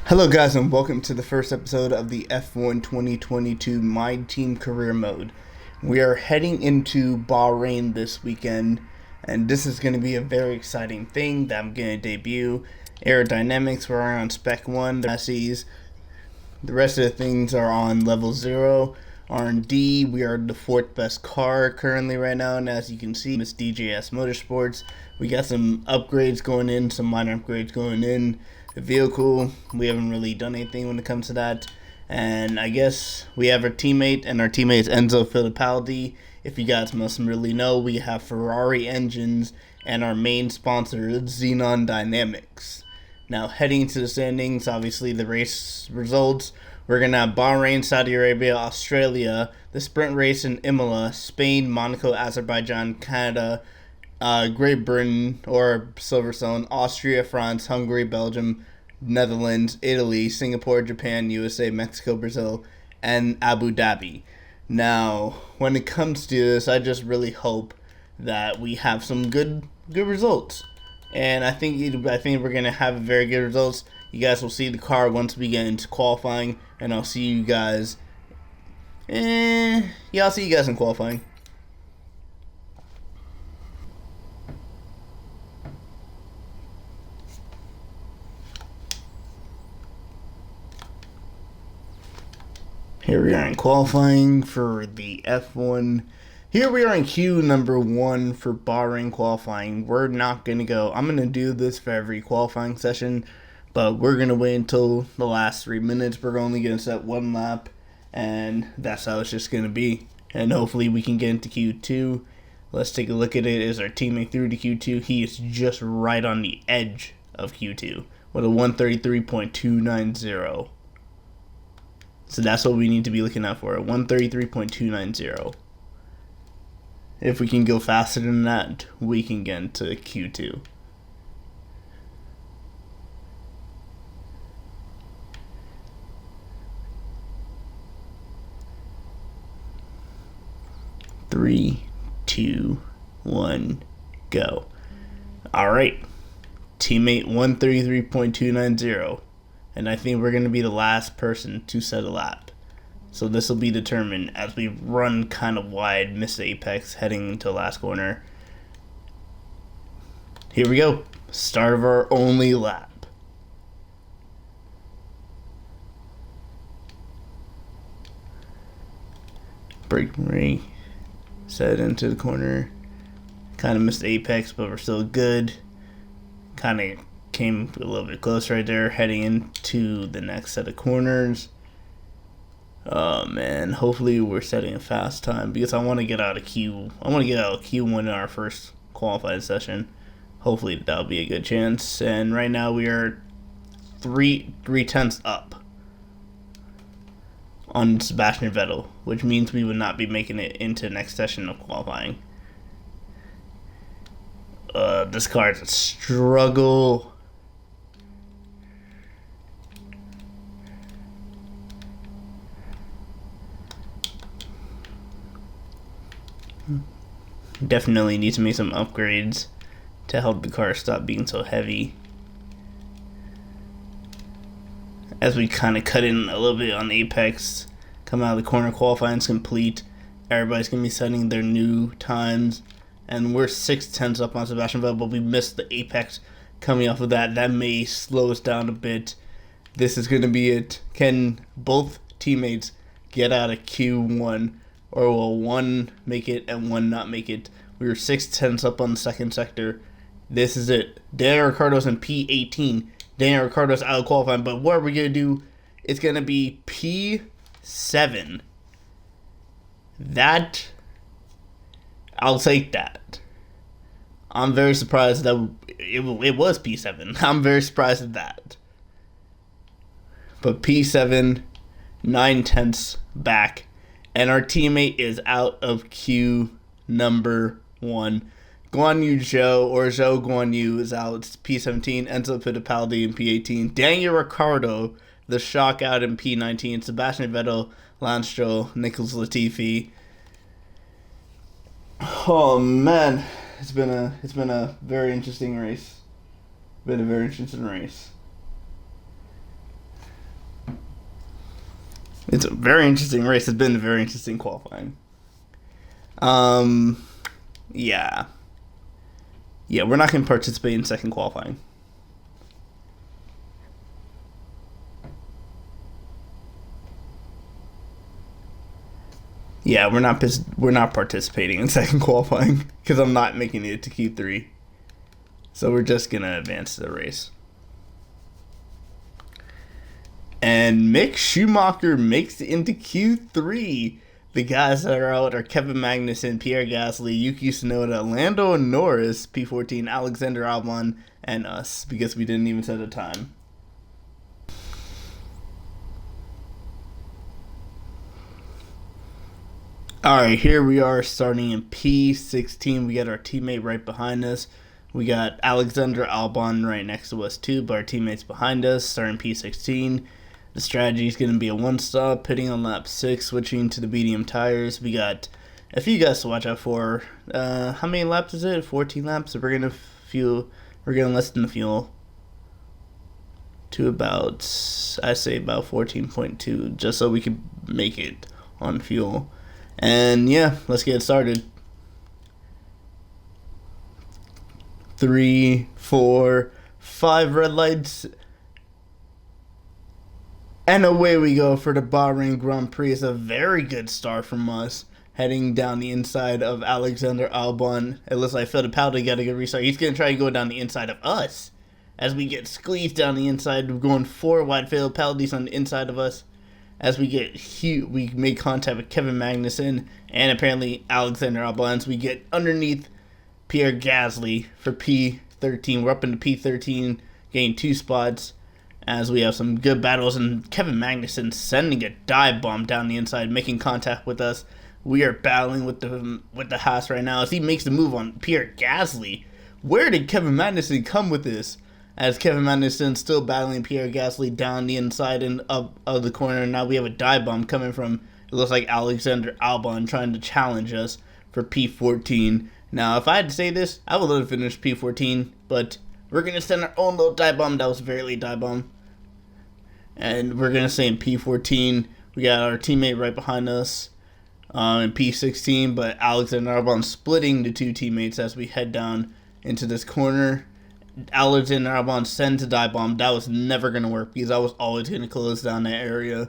Hello guys and welcome to the first episode of the F1 2022 My Team Career Mode. We are heading into Bahrain this weekend and this is going to be a very exciting thing that I'm going to debut. Aerodynamics, we're on spec 1, the chassis. The rest of the things are on level 0. R&D, we are the 4th best car currently right now, and as you can see, it's DJS Motorsports. We got some upgrades going in, some minor upgrades going in. The vehicle, we haven't really done anything when it comes to that. And I guess we have our teammate, and our teammate is Enzo Fittipaldi. If you guys must really know, we have Ferrari engines, and our main sponsor is Xenon Dynamics. Now, heading into the standings, obviously the race results, we're going to have Bahrain, Saudi Arabia, Australia, the sprint race in Imola, Spain, Monaco, Azerbaijan, Canada, Great Britain or Silverstone, Austria, France, Hungary, Belgium, Netherlands, Italy, Singapore, Japan, USA, Mexico, Brazil, and Abu Dhabi. Now, when it comes to this, I just really hope that we have some good results. And I think we're gonna have very good results. You guys will see the car once we get into qualifying, and I'll see you guys. I'll see you guys in qualifying. Here we are in qualifying for the F1. Here we are in queue number 1 for Bahrain qualifying. We're not going to go. I'm going to do this for every qualifying session, but we're going to wait until the last 3 minutes. We're only going to set 1 lap, and that's how it's just going to be. And hopefully we can get into Q2. Let's take a look at it. Is our teammate through to Q2? He is just right on the edge of Q2 with a 133.290. So that's what we need to be looking out for, a 133.290. If we can go faster than that, we can get into Q2. Three, two, one, go. Alright. Teammate 133.290. And I think we're going to be the last person to set a lap. So this will be determined as we run kind of wide, miss the apex, heading into the last corner. Here we go. Start of our only lap. Brake ring. Set into the corner. Kind of missed the apex, but we're still good. Kind of came a little bit close right there, heading into the next set of corners. Oh man, hopefully we're setting a fast time because I want to get out of Q. I want to get out of Q1 in our first qualified session. Hopefully that'll be a good chance. And right now we are three tenths up on Sebastian Vettel, which means we would not be making it into the next session of qualifying. This car is a struggle. Definitely need to make some upgrades to help the car stop being so heavy. As we kind of cut in a little bit on the apex, come out of the corner, qualifying's complete. Everybody's going to be setting their new times. And we're 6/10 up on Sebastian Vettel, but we missed the apex coming off of that. That may slow us down a bit. This is going to be it. Can both teammates get out of Q1? Or will one make it and one not make it? We were 6/10 up on the second sector. This is it. Daniel Ricciardo's in P18. Daniel Ricciardo's out of qualifying. But what are we going to do? It's going to be P7. That, I'll take that. I'm very surprised that it was P7. I'm very surprised at that. But P7, 9/10 back. And our teammate is out of Q number 1. Guan Yu Zhou, or Zhou Guan Yu, is out. It's P17. Enzo Fittipaldi in P18. Daniel Ricciardo, the shock out in P19. Sebastian Vettel, Lance Stroll, Nicholas Latifi. Oh man, it's been a very interesting race. It's a very interesting race. It's been a very interesting qualifying. Yeah. Yeah, we're not going to participate in second qualifying. Yeah, we're not participating in second qualifying because I'm not making it to Q3. So we're just gonna advance to the race. And Mick Schumacher makes it into Q3. The guys that are out are Kevin Magnussen, Pierre Gasly, Yuki Tsunoda, Lando Norris, P14, Alexander Albon, and us, because we didn't even set a time. Alright, here we are starting in P16. We got our teammate right behind us. We got Alexander Albon right next to us too, but our teammates behind us, starting P16. The strategy is going to be a one-stop, pitting on lap 6, switching to the medium tires. We got a few guys to watch out for. How many laps is it? 14 laps. So we're going to lessen the fuel to about 14.2, just so we can make it on fuel. And yeah, let's get started. 3, 4, 5 red lights. And away we go for the Bahrain Grand Prix. It's a very good start from us. Heading down the inside of Alexander Albon. It looks like Fittipaldi got a good restart. He's going to try to go down the inside of us. As we get squeezed down the inside, we're going 4 wide. Fittipaldi's on the inside of us. As we make contact with Kevin Magnussen and apparently Alexander Albon. As we get underneath Pierre Gasly for P13. We're up into P13, getting 2 spots. As we have some good battles, and Kevin Magnussen sending a dive bomb down the inside, making contact with us. We are battling with the Haas right now as he makes the move on Pierre Gasly. Where did Kevin Magnussen come with this? As Kevin Magnussen still battling Pierre Gasly down the inside and up of the corner. Now we have a dive bomb coming from, it looks like, Alexander Albon trying to challenge us for P14. Now, if I had to say this, I would have finished P14, but we're going to send our own little dive bomb. That was a very late dive bomb. And we're going to say in P14, we got our teammate right behind us in P16, but Alexander Albon splitting the 2 teammates as we head down into this corner. Alexander Albon sends a dive bomb. That was never going to work because I was always going to close down that area.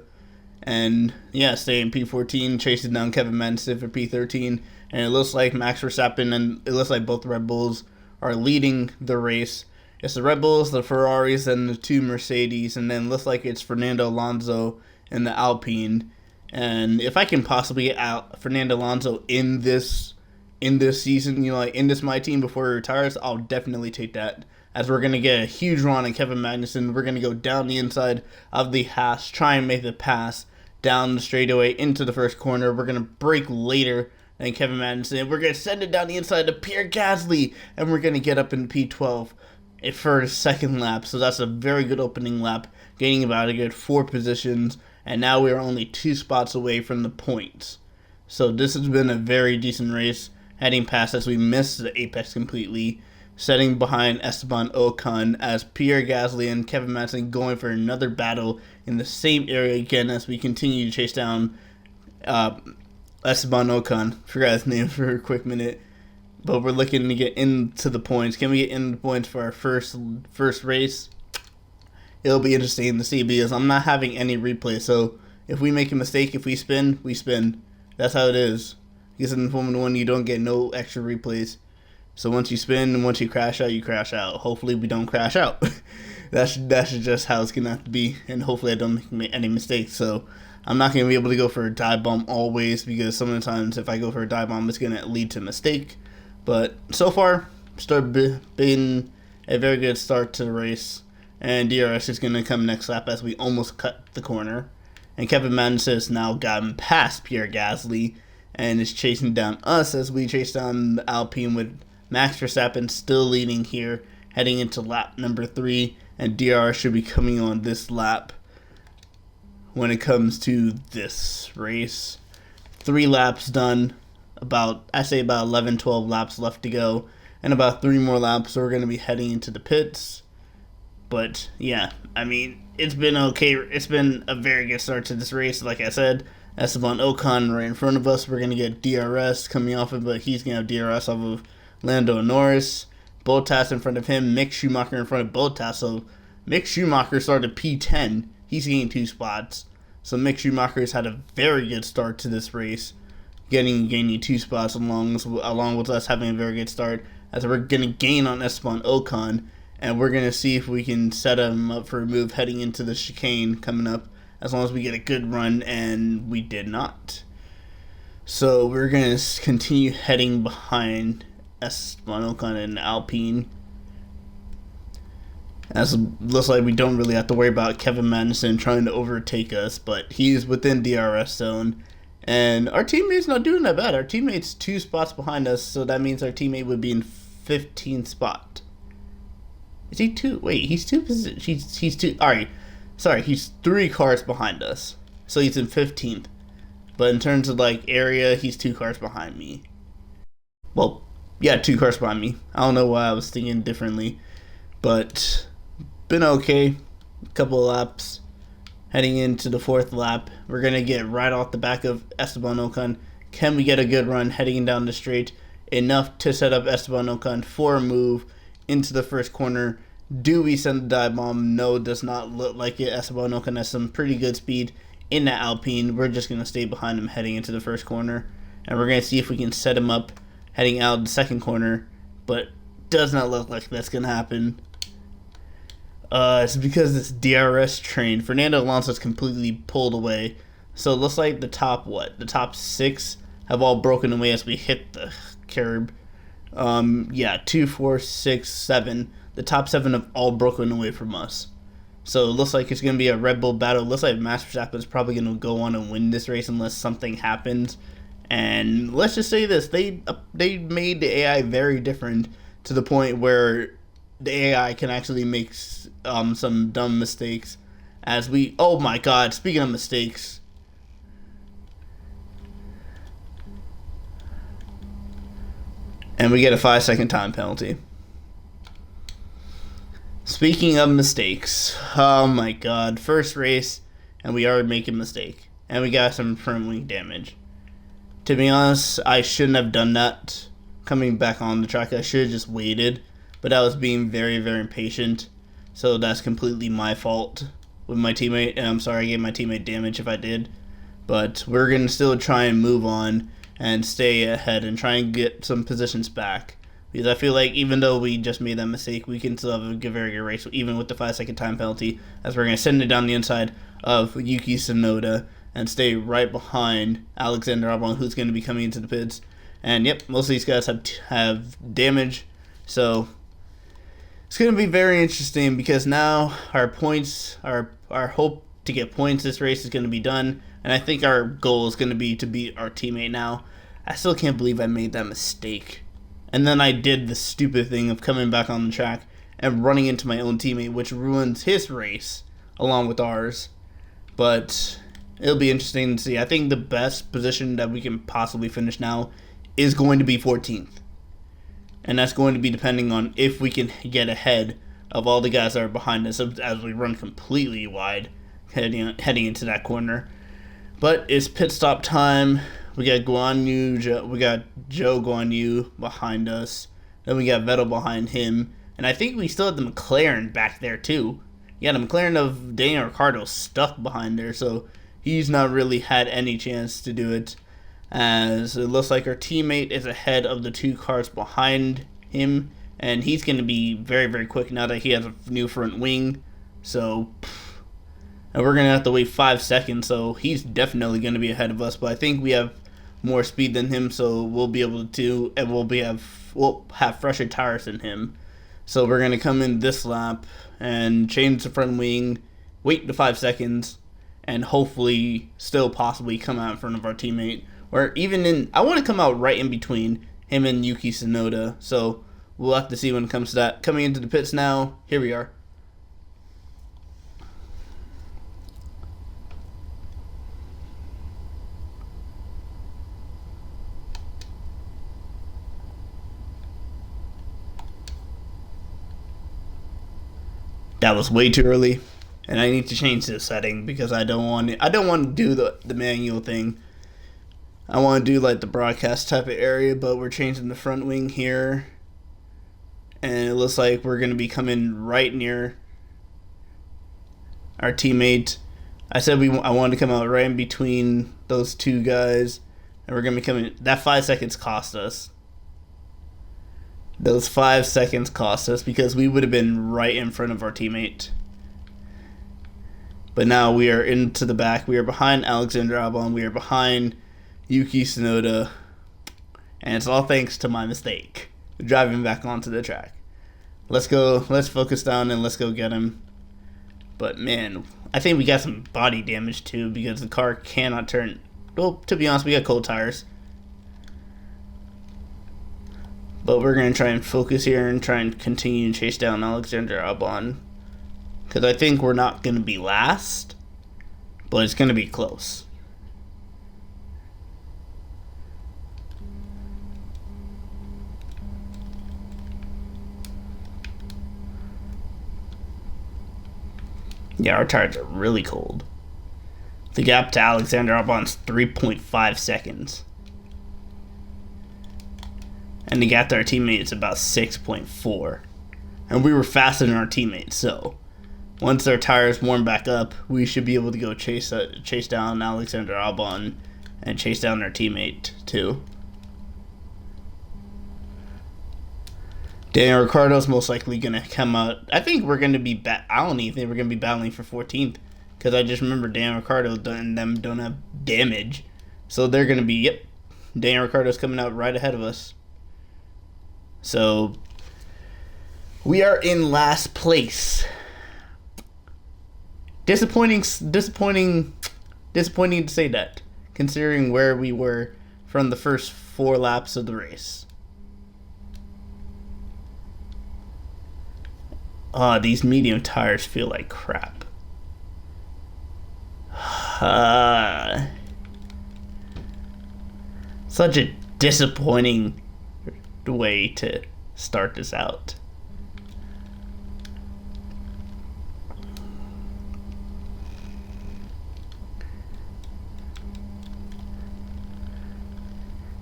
And yeah, stay in P14, chasing down Kevin Magnussen for P13. And it looks like Max Verstappen and it looks like both Red Bulls are leading the race. It's the Red Bulls, the Ferraris, and the 2 Mercedes, and then looks like it's Fernando Alonso and the Alpine. And if I can possibly get out Fernando Alonso in this season, in this my team before he retires, I'll definitely take that. As we're gonna get a huge run on Kevin Magnussen, we're gonna go down the inside of the Haas, try and make the pass down the straightaway into the first corner. We're gonna brake later than Kevin Magnussen. We're gonna send it down the inside to Pierre Gasly, and we're gonna get up in P12. For the second lap, so that's a very good opening lap, gaining about a good 4 positions, and now we are only 2 spots away from the points. So this has been a very decent race, heading past as we missed the apex completely, setting behind Esteban Ocon as Pierre Gasly and Kevin Magnussen going for another battle in the same area again as we continue to chase down Esteban Ocon. Forgot his name for a quick minute. But we're looking to get into the points. Can we get into the points for our first race? It'll be interesting to see because I'm not having any replay. So if we make a mistake, if we spin, we spin. That's how it is. Because in Formula 1, you don't get no extra replays. So once you spin and once you crash out, you crash out. Hopefully we don't crash out. that's just how it's going to have to be. And hopefully I don't make any mistakes. So I'm not going to be able to go for a dive bomb always because some of the times if I go for a dive bomb, it's going to lead to a mistake. But so far, been a very good start to the race. And DRS is going to come next lap as we almost cut the corner. And Kevin Magnussen has now gotten past Pierre Gasly and is chasing down us as we chase down the Alpine with Max Verstappen still leading here, heading into lap number 3. And DRS should be coming on this lap when it comes to this race. 3 laps done. About 11, 12 laps left to go. And about 3 more laps, so we're going to be heading into the pits. But yeah, I mean, it's been okay. It's been a very good start to this race. Like I said, Esteban Ocon right in front of us. We're gonna get DRS coming off of, but he's gonna have DRS off of Lando Norris. Bottas in front of him. Mick Schumacher in front of Bottas. So Mick Schumacher started P10. He's gained 2 spots. So Mick Schumacher's had a very good start to this race, gaining 2 spots along with us having a very good start. As we're gonna gain on Esteban Ocon, and we're gonna see if we can set him up for a move heading into the chicane coming up. As long as we get a good run, and we did not. So we're gonna continue heading behind Esteban Ocon and Alpine. As it looks like we don't really have to worry about Kevin Magnussen trying to overtake us, but he's within DRS zone. And our teammate's not doing that bad. Our teammate's 2 spots behind us, so that means our teammate would be in 15th spot. Is he 2? Wait, he's 2 positions. He's 2. Alright. Sorry, he's 3 cars behind us. So he's in 15th. But in terms of like area, he's 2 cars behind me. Well, yeah, 2 cars behind me. I don't know why I was thinking differently. But been okay. A couple of laps. Heading into the 4th lap. We're going to get right off the back of Esteban Ocon. Can we get a good run heading down the straight? Enough to set up Esteban Ocon for a move into the first corner. Do we send the dive bomb? No, does not look like it. Esteban Ocon has some pretty good speed in that Alpine. We're just going to stay behind him heading into the first corner. And we're going to see if we can set him up heading out the second corner. But does not look like that's going to happen. It's because this DRS train, Fernando Alonso's completely pulled away. So it looks like the top 6 have all broken away as we hit the curb. 2, 4, 6, 7. The top 7 have all broken away from us. So it looks like it's going to be a Red Bull battle. It looks like Max Verstappen is probably going to go on and win this race unless something happens. And let's just say this. They made the AI very different to the point where the AI can actually make some dumb mistakes. Oh my god, speaking of mistakes. And we get a 5-second time penalty. Speaking of mistakes, oh my god, first race, and we are making a mistake. And we got some front wing damage. To be honest, I shouldn't have done that. Coming back on the track, I should have just waited. But I was being very, very impatient. So that's completely my fault with my teammate. And I'm sorry I gave my teammate damage if I did. But we're going to still try and move on and stay ahead and try and get some positions back. Because I feel like even though we just made that mistake, we can still have a very good race, even with the 5-second time penalty, as we're going to send it down the inside of Yuki Tsunoda and stay right behind Alexander Albon, who's going to be coming into the pits. And yep, most of these guys have damage, so it's going to be very interesting because now our points, our hope to get points this race is going to be done, and I think our goal is going to be to beat our teammate now. I still can't believe I made that mistake. And then I did the stupid thing of coming back on the track and running into my own teammate, which ruins his race along with ours. But it'll be interesting to see. I think the best position that we can possibly finish now is going to be 14th. And that's going to be depending on if we can get ahead of all the guys that are behind us as we run completely wide heading into that corner. But it's pit stop time. We got Joe Guan Yu behind us. Then we got Vettel behind him. And I think we still have the McLaren back there too. Yeah, the McLaren of Daniel Ricciardo stuck behind there, so he's not really had any chance to do it. As it looks like our teammate is ahead of the 2 cars behind him. And he's going to be very, very quick now that he has a new front wing. So, and we're going to have to wait 5 seconds, so he's definitely going to be ahead of us. But I think we have more speed than him, so we'll be able to, and we'll have fresher tires than him. So we're going to come in this lap and change the front wing, wait the 5 seconds, and hopefully still possibly come out in front of our teammate. Or even I want to come out right in between him and Yuki Tsunoda. So we'll have to see when it comes to that. Coming into the pits now, here we are. That was way too early, and I need to change this setting because I don't want to do the manual thing. I want to do like the broadcast type of area, but we're changing the front wing here, and it looks like we're going to be coming right near our teammate. I said I wanted to come out right in between those two guys, and we're going to be coming. That 5 seconds cost us. Those 5 seconds cost us because we would have been right in front of our teammate. But now we are into the back. We are behind Alexander Albon. We are behind Yuki Tsunoda. And it's all thanks to my mistake. Driving back onto the track. Let's go. Let's focus down and let's go get him. But man, I think we got some body damage too because the car cannot turn. Well, to be honest, we got cold tires. But we're going to try and focus here and try and continue to chase down Alexander Albon. Because I think we're not going to be last. But it's going to be close. Yeah, our tires are really cold. The gap to Alexander Albon's 3.5 seconds. And the gap to our teammate is about 6.4. And we were faster than our teammates, so once our tires warm back up, we should be able to go chase down Alexander Albon and chase down our teammate too. Daniel Ricciardo's most likely going to come out. I think we're going to be I don't even think we're going to be battling for 14th because I just remember Daniel Ricciardo and them don't have damage. So they're going to be, Daniel Ricciardo's coming out right ahead of us. So we are in last place. Disappointing to say that, considering where we were from the first 4 laps of the race. These medium tires feel like crap. Such a disappointing way to start this out.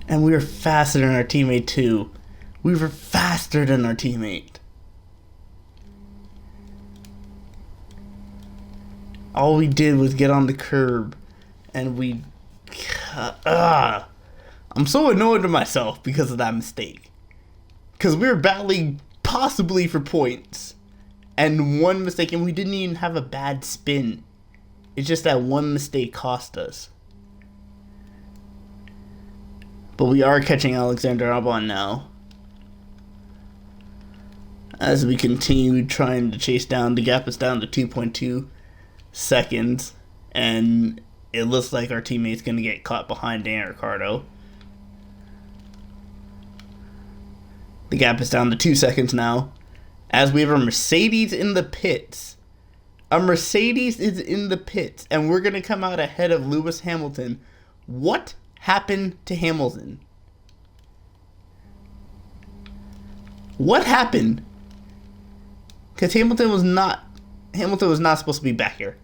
And we were faster than our teammate too. We were faster than our teammate. All we did was get on the curb and we I'm so annoyed with myself because of that mistake. Because we were battling possibly for points. And one mistake, and we didn't even have a bad spin. It's just that one mistake cost us. But we are catching Alexander Albon now. As we continue trying to chase down, the gap is down to 2.2 seconds. And it looks like our teammate's going to get caught behind Daniel Ricciardo. The gap is down to 2 seconds now. As we have a Mercedes in the pits. A Mercedes is in the pits. And we're going to come out ahead of Lewis Hamilton. What happened to Hamilton? What happened? Because Hamilton was not supposed to be back here.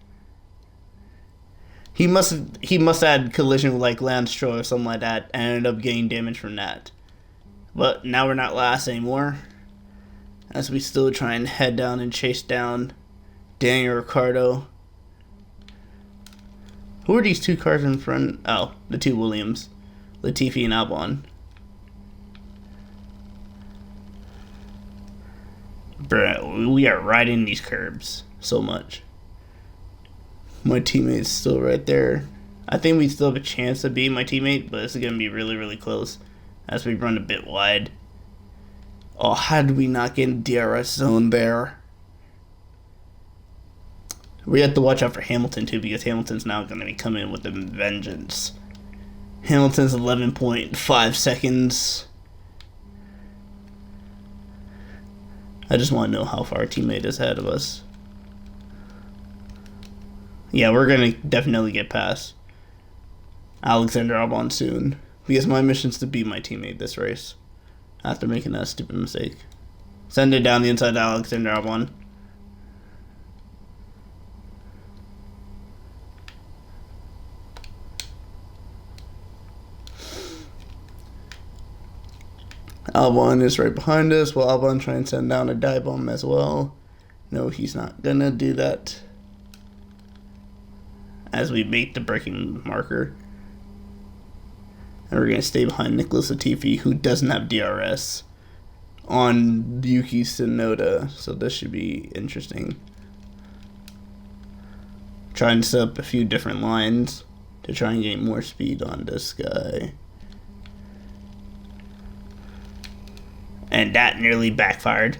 He must have had collision with like Lance Stroll or something like that and ended up getting damage from that. But now we're not last anymore. As we still try and head down and chase down Daniel Ricciardo. Who are these two cars in front? Oh, the two Williams. Latifi and Albon. Bro, we are riding these curbs so much. My teammate's still right there. I think we still have a chance of beating my teammate, but it's going to be really, really close as we run a bit wide. Oh, how did we not get in DRS zone there? We have to watch out for Hamilton too, because Hamilton's now going to be coming with a vengeance. Hamilton's 11.5 seconds. I just want to know how far our teammate is ahead of us. Yeah, we're going to definitely get past Alexander Albon soon, because my mission is to beat my teammate this race after making that stupid mistake. Send it down the inside to Alexander Albon. Albon is right behind us. Will Albon try and send down a dive bomb as well? No, he's not gonna do that. As we make the braking marker. And we're gonna stay behind Nicholas Latifi, who doesn't have DRS, on Yuki Tsunoda. So this should be interesting. Trying to set up a few different lines to try and gain more speed on this guy. And that nearly backfired.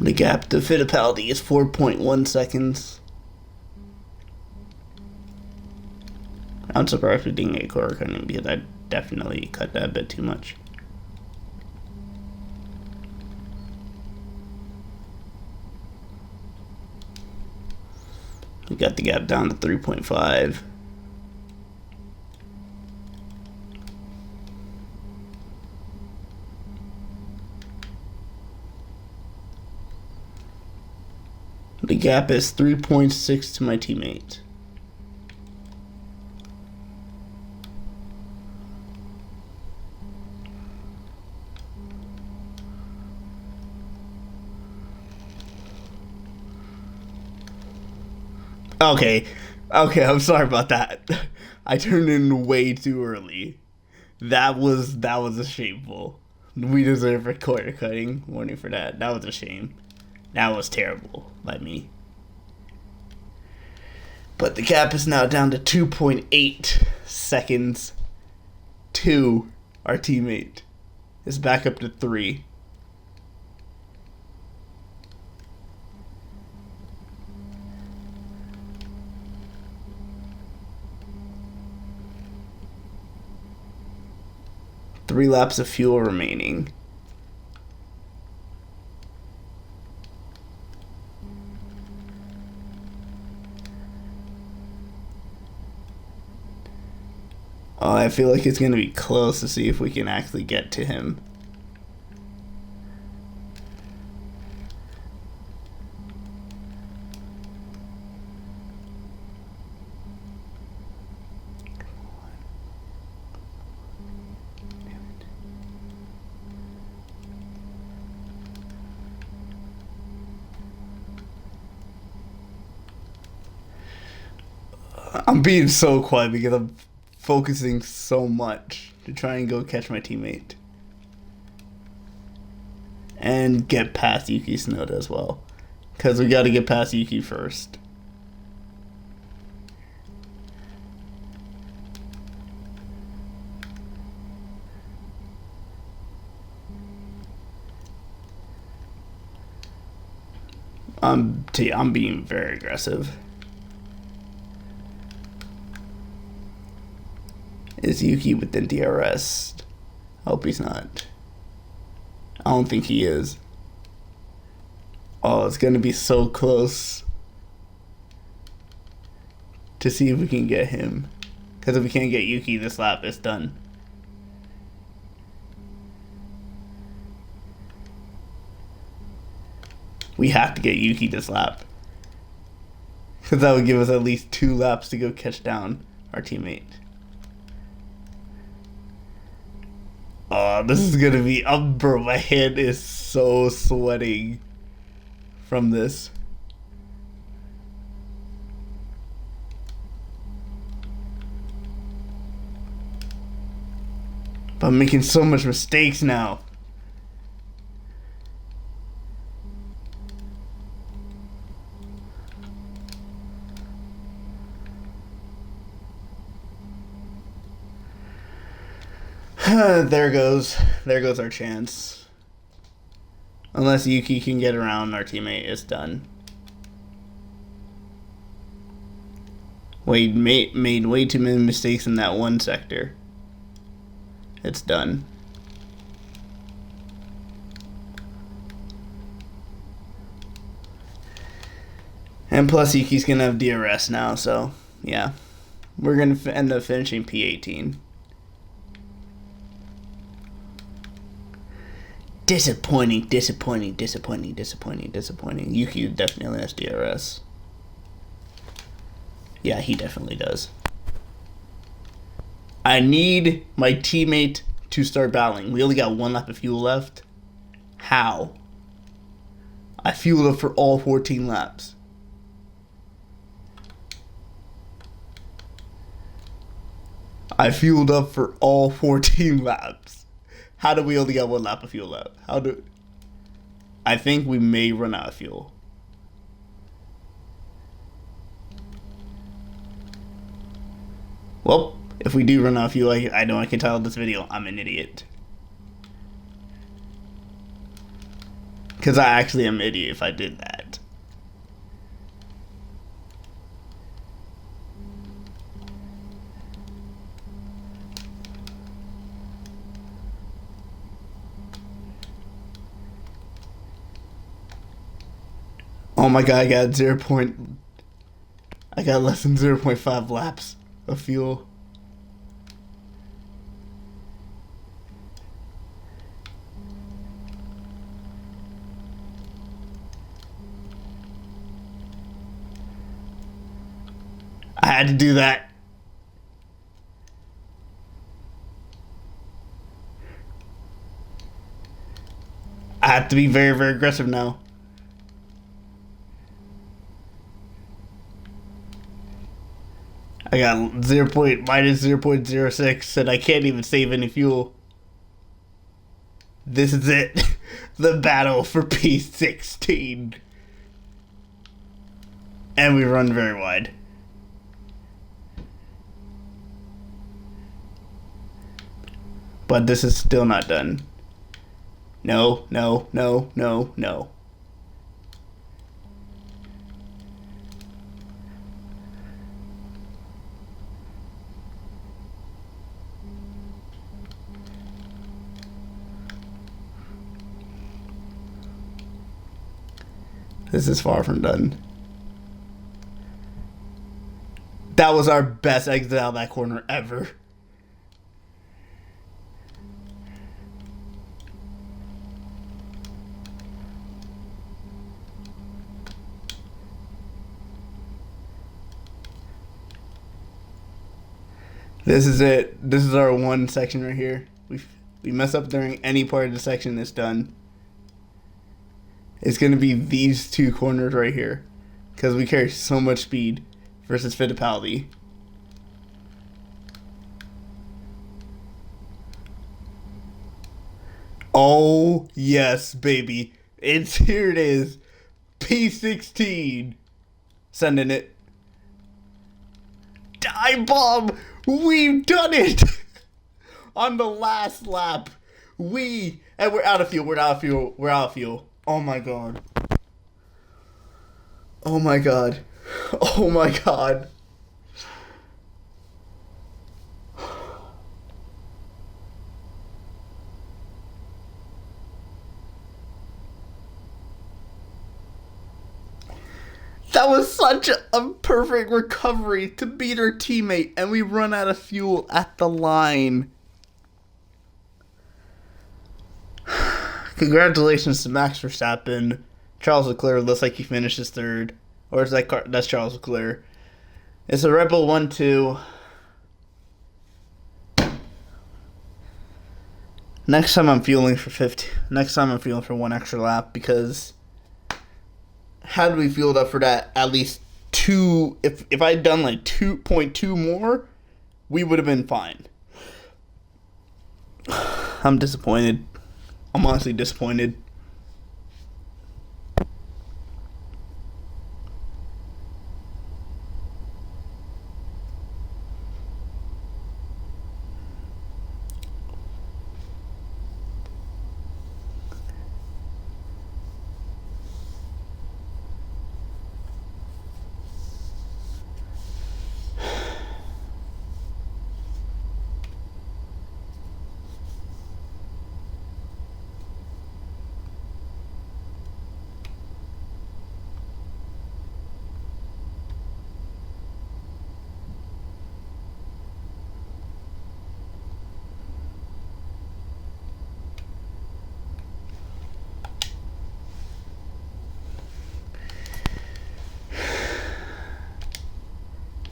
The gap to Fittipaldi is 4.1 seconds. I'm surprised we didn't get car cutting because I definitely cut that a bit too much. We got the gap down to 3.5. The gap is 3.6 to my teammate. Okay, I'm sorry about that. I turned in way too early. That was a shameful. We deserve a corner cutting. Warning for that. That was a shame. That was terrible by me. But the gap is now down to 2.8 seconds to our teammate. It's back up to 3. Three laps of fuel remaining. Oh, I feel like it's going to be close to see if we can actually get to him. I'm being so quiet because I'm focusing so much to try and go catch my teammate. And get past Yuki Tsunoda as well. Because we got to get past Yuki first. I'm being very aggressive. Is Yuki within DRS? I hope he's not. I don't think he is. Oh, it's going to be so close to see if we can get him. Because if we can't get Yuki this lap, it's done. We have to get Yuki this lap. Because that would give us at least 2 laps to go catch down our teammate. Oh, this is going to be... bro, my hand is so sweating from this. But I'm making so much mistakes now. There goes our chance. Unless Yuki can get around our teammate, it's done. Wade made way too many mistakes in that one sector. It's done. And plus Yuki's gonna have DRS now, so yeah. We're gonna end up finishing P18. Disappointing. Yuki definitely has DRS. Yeah, he definitely does. I need my teammate to start battling. We only got 1 lap of fuel left. How? I fueled up for all 14 laps. I fueled up for all 14 laps. How do we only got 1 lap of fuel left? I think we may run out of fuel. Well, if we do run out of fuel, I know I can title this video, I'm an idiot. Because I actually am an idiot if I did that. Oh my god, I got less than 0.5 laps of fuel. I had to do that. I have to be very, very aggressive now. I got minus 0.06 and I can't even save any fuel. This is it. The battle for P16. And we run very wide. But this is still not done. No. This is far from done. That was our best exit out of that corner ever. This is it. This is our one section right here. We mess up during any part of the section that's done. It's going to be these 2 corners right here. Because we carry so much speed versus Fittipaldi. Oh, yes, baby. Here it is. P16. Sending it. Dive bomb. We've done it. On the last lap. And we're out of fuel. Oh my god. That was such a perfect recovery to beat our teammate, and we run out of fuel at the line. Congratulations to Max Verstappen. Charles Leclerc looks like he finishes third. Or is that's Charles Leclerc. It's a Red Bull 1-2. Next time I'm fueling for 50. Next time I'm fueling for one extra lap because had we fueled up for that at least 2, if I'd done like 2.2 more, we would have been fine. I'm disappointed. I'm honestly disappointed.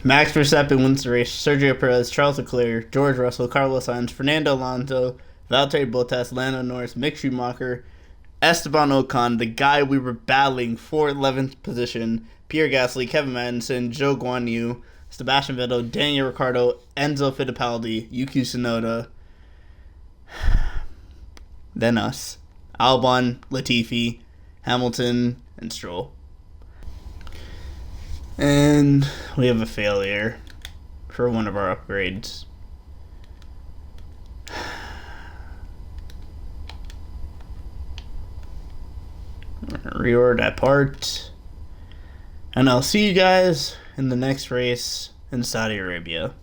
Max Verstappen wins the race. Sergio Perez, Charles Leclerc, George Russell, Carlos Sainz, Fernando Alonso, Valtteri Bottas, Lando Norris, Mick Schumacher, Esteban Ocon, the guy we were battling for 11th position, Pierre Gasly, Kevin Magnussen, Zhou Guanyu, Sebastian Vettel, Daniel Ricciardo, Enzo Fittipaldi, Yuki Tsunoda, then us, Albon, Latifi, Hamilton, and Stroll. And we have a failure for one of our upgrades. Reorder that part. And I'll see you guys in the next race in Saudi Arabia.